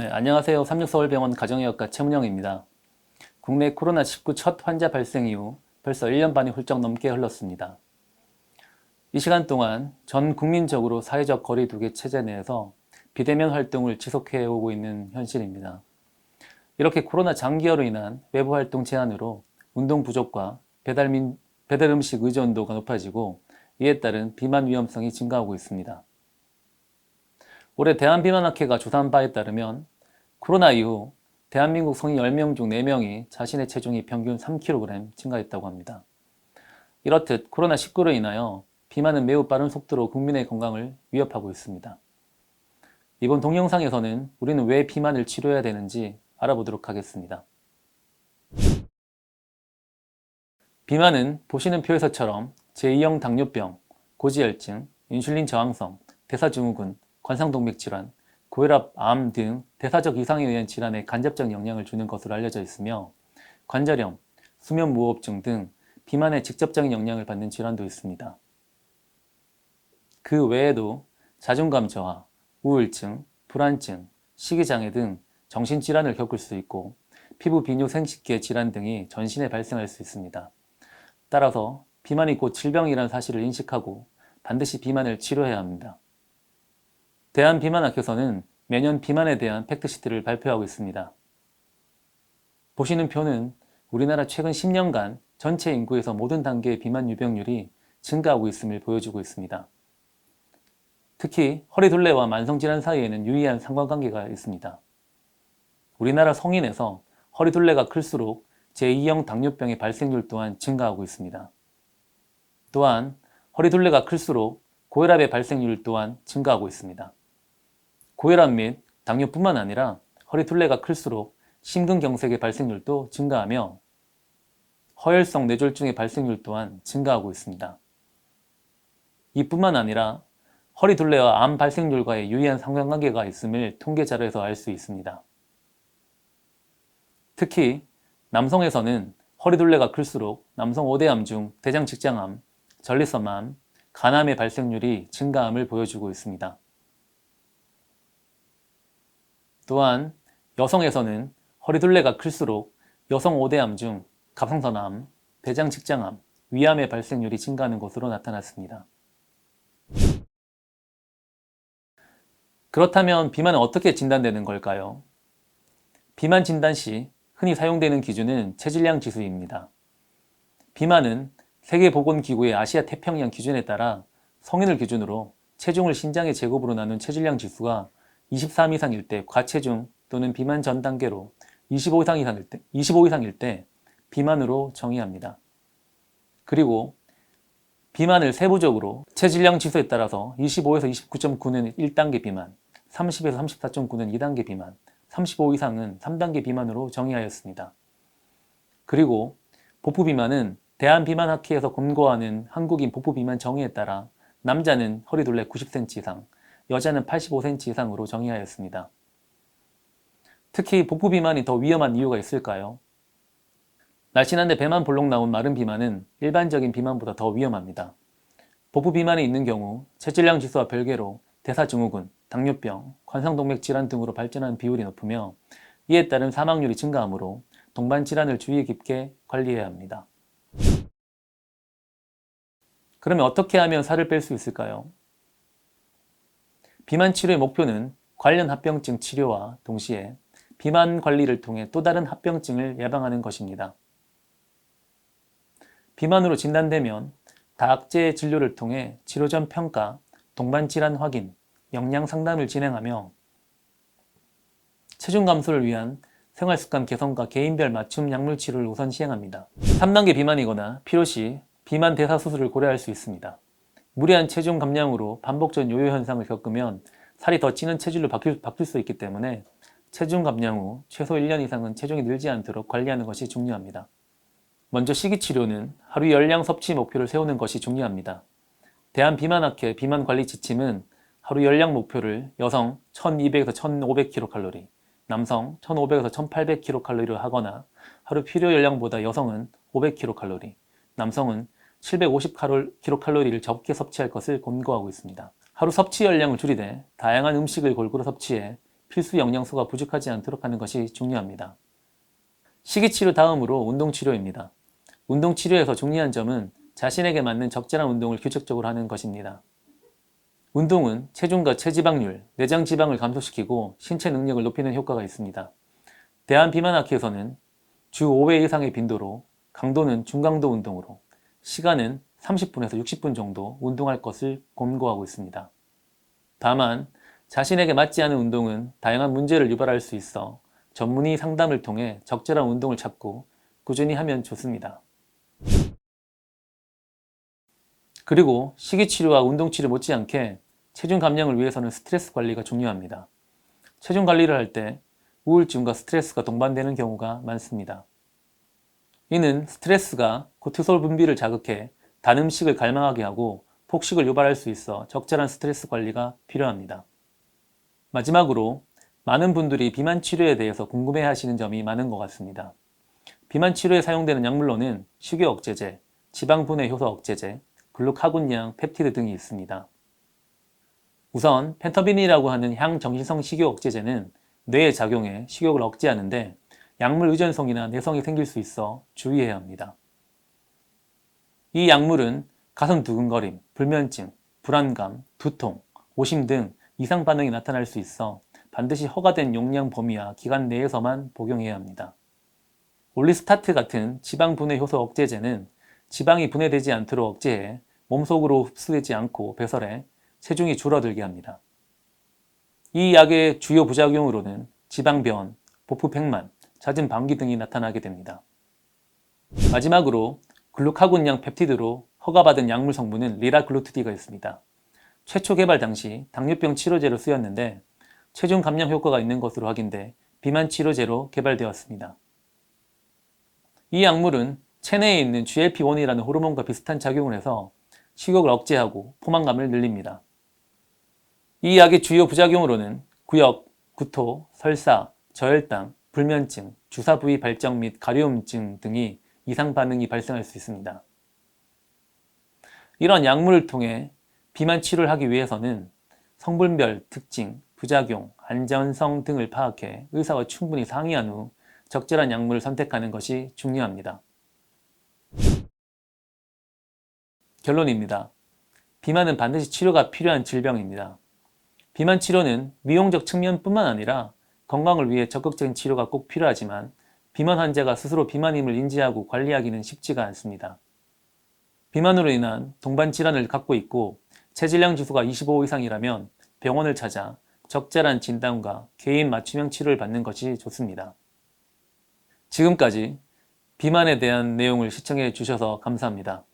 네, 안녕하세요. 삼육서울병원 가정의학과 최문영입니다. 국내 코로나19 첫 환자 발생 이후 벌써 1년 반이 훌쩍 넘게 흘렀습니다. 이 시간 동안 전 국민적으로 사회적 거리 두기 체제 내에서 비대면 활동을 지속해 오고 있는 현실입니다. 이렇게 코로나 장기화로 인한 외부 활동 제한으로 운동 부족과 배달 음식 의존도가 높아지고 이에 따른 비만 위험성이 증가하고 있습니다. 올해 대한비만학회가 조사한 바에 따르면 코로나 이후 대한민국 성인 10명 중 4명이 자신의 체중이 평균 3kg 증가했다고 합니다. 이렇듯 코로나19로 인하여 비만은 매우 빠른 속도로 국민의 건강을 위협하고 있습니다. 이번 동영상에서는 우리는 왜 비만을 치료해야 되는지 알아보도록 하겠습니다. 비만은 보시는 표에서처럼 제2형 당뇨병, 고지혈증, 인슐린 저항성, 대사증후군, 관상동맥질환, 고혈압, 암 등 대사적 이상에 의한 질환에 간접적 영향을 주는 것으로 알려져 있으며 관절염, 수면무호흡증 등 비만에 직접적인 영향을 받는 질환도 있습니다. 그 외에도 자존감 저하, 우울증, 불안증, 식이장애 등 정신질환을 겪을 수 있고 피부 비뇨 생식계 질환 등이 전신에 발생할 수 있습니다. 따라서 비만이 곧 질병이라는 사실을 인식하고 반드시 비만을 치료해야 합니다. 대한비만학회에서는 매년 비만에 대한 팩트시트를 발표하고 있습니다. 보시는 표는 우리나라 최근 10년간 전체 인구에서 모든 단계의 비만 유병률이 증가하고 있음을 보여주고 있습니다. 특히 허리둘레와 만성질환 사이에는 유의한 상관관계가 있습니다. 우리나라 성인에서 허리둘레가 클수록 제2형 당뇨병의 발생률 또한 증가하고 있습니다. 또한 허리둘레가 클수록 고혈압의 발생률 또한 증가하고 있습니다. 고혈압 및 당뇨뿐만 아니라 허리둘레가 클수록 심근경색의 발생률도 증가하며 허혈성 뇌졸중의 발생률 또한 증가하고 있습니다. 이뿐만 아니라 허리둘레와 암 발생률과의 유의한 상관관계가 있음을 통계 자료에서 알 수 있습니다. 특히 남성에서는 허리둘레가 클수록 남성 5대암 중 대장직장암, 전립선암, 간암의 발생률이 증가함을 보여주고 있습니다. 또한 여성에서는 허리둘레가 클수록 여성 5대암 중 갑상선암, 대장직장암, 위암의 발생률이 증가하는 것으로 나타났습니다. 그렇다면 비만은 어떻게 진단되는 걸까요? 비만 진단 시 흔히 사용되는 기준은 체질량 지수입니다. 비만은 세계보건기구의 아시아 태평양 기준에 따라 성인을 기준으로 체중을 신장의 제곱으로 나눈 체질량 지수가 23 이상일 때 과체중 또는 비만 전 단계로 25 이상일 때 비만으로 정의합니다. 그리고 비만을 세부적으로 체질량 지수에 따라서 25에서 29.9는 1단계 비만, 30에서 34.9는 2단계 비만, 35 이상은 3단계 비만으로 정의하였습니다. 그리고 복부비만은 대한비만학회에서 권고하는 한국인 복부비만 정의에 따라 남자는 허리둘레 90cm 이상, 여자는 85cm 이상으로 정의하였습니다. 특히 복부비만이 더 위험한 이유가 있을까요? 날씬한데 배만 볼록 나온 마른 비만은 일반적인 비만보다 더 위험합니다. 복부비만이 있는 경우 체질량 지수와 별개로 대사증후군, 당뇨병, 관상동맥 질환 등으로 발전하는 비율이 높으며 이에 따른 사망률이 증가하므로 동반 질환을 주의 깊게 관리해야 합니다. 그러면 어떻게 하면 살을 뺄 수 있을까요? 비만 치료의 목표는 관련 합병증 치료와 동시에 비만 관리를 통해 또 다른 합병증을 예방하는 것입니다. 비만으로 진단되면 다학제 진료를 통해 치료 전 평가, 동반 질환 확인, 영양 상담을 진행하며 체중 감소를 위한 생활습관 개선과 개인별 맞춤 약물 치료를 우선 시행합니다. 3단계 비만이거나 필요시 비만 대사 수술을 고려할 수 있습니다. 무리한 체중 감량으로 반복적 요요 현상을 겪으면 살이 더 찌는 체질로 바뀔 수 있기 때문에 체중 감량 후 최소 1년 이상은 체중이 늘지 않도록 관리하는 것이 중요합니다. 먼저 식이치료는 하루 열량 섭취 목표를 세우는 것이 중요합니다. 대한비만학회 비만관리 지침은 하루 열량 목표를 여성 1200에서 1500kcal, 남성 1500에서 1800kcal로 하거나 하루 필요 열량보다 여성은 500kcal, 남성은 750kcal를 적게 섭취할 것을 권고하고 있습니다. 하루 섭취 열량을 줄이되 다양한 음식을 골고루 섭취해 필수 영양소가 부족하지 않도록 하는 것이 중요합니다. 식이치료 다음으로 운동치료입니다. 운동치료에서 중요한 점은 자신에게 맞는 적절한 운동을 규칙적으로 하는 것입니다. 운동은 체중과 체지방률, 내장 지방을 감소시키고 신체 능력을 높이는 효과가 있습니다. 대한비만학회에서는 주 5회 이상의 빈도로, 강도는 중강도 운동으로, 시간은 30분에서 60분 정도 운동할 것을 권고하고 있습니다. 다만 자신에게 맞지 않은 운동은 다양한 문제를 유발할 수 있어 전문의 상담을 통해 적절한 운동을 찾고 꾸준히 하면 좋습니다. 그리고 식이치료와 운동치료 못지않게 체중 감량을 위해서는 스트레스 관리가 중요합니다. 체중 관리를 할 때 우울증과 스트레스가 동반되는 경우가 많습니다. 이는 스트레스가 코티솔 분비를 자극해 단 음식을 갈망하게 하고 폭식을 유발할 수 있어 적절한 스트레스 관리가 필요합니다. 마지막으로 많은 분들이 비만 치료에 대해서 궁금해 하시는 점이 많은 것 같습니다. 비만 치료에 사용되는 약물로는 식욕 억제제, 지방 분해 효소 억제제, 글루카곤량, 펩티드 등이 있습니다. 우선 펜터빈이라고 하는 향정신성 식욕 억제제는 뇌에 작용해 식욕을 억제하는데 약물 의존성이나 내성이 생길 수 있어 주의해야 합니다. 이 약물은 가슴 두근거림, 불면증, 불안감, 두통, 오심 등 이상 반응이 나타날 수 있어 반드시 허가된 용량 범위와 기간 내에서만 복용해야 합니다. 올리스타트 같은 지방 분해 효소 억제제는 지방이 분해되지 않도록 억제해 몸속으로 흡수되지 않고 배설해 체중이 줄어들게 합니다. 이 약의 주요 부작용으로는 지방변, 복부팽만, 잦은 방귀 등이 나타나게 됩니다. 마지막으로 글루카곤량 펩티드로 허가받은 약물 성분은 리라글루티드가 있습니다. 최초 개발 당시 당뇨병 치료제로 쓰였는데 체중 감량 효과가 있는 것으로 확인돼 비만 치료제로 개발되었습니다. 이 약물은 체내에 있는 GLP-1이라는 호르몬과 비슷한 작용을 해서 식욕을 억제하고 포만감을 늘립니다. 이 약의 주요 부작용으로는 구역, 구토, 설사, 저혈당, 불면증, 주사 부위 발정 및 가려움증 등이 이상 반응이 발생할 수 있습니다. 이런 약물을 통해 비만 치료를 하기 위해서는 성분별 특징, 부작용, 안전성 등을 파악해 의사와 충분히 상의한 후 적절한 약물을 선택하는 것이 중요합니다. 결론입니다. 비만은 반드시 치료가 필요한 질병입니다. 비만 치료는 미용적 측면뿐만 아니라 건강을 위해 적극적인 치료가 꼭 필요하지만 비만 환자가 스스로 비만임을 인지하고 관리하기는 쉽지가 않습니다. 비만으로 인한 동반 질환을 갖고 있고 체질량 지수가 25 이상이라면 병원을 찾아 적절한 진단과 개인 맞춤형 치료를 받는 것이 좋습니다. 지금까지 비만에 대한 내용을 시청해 주셔서 감사합니다.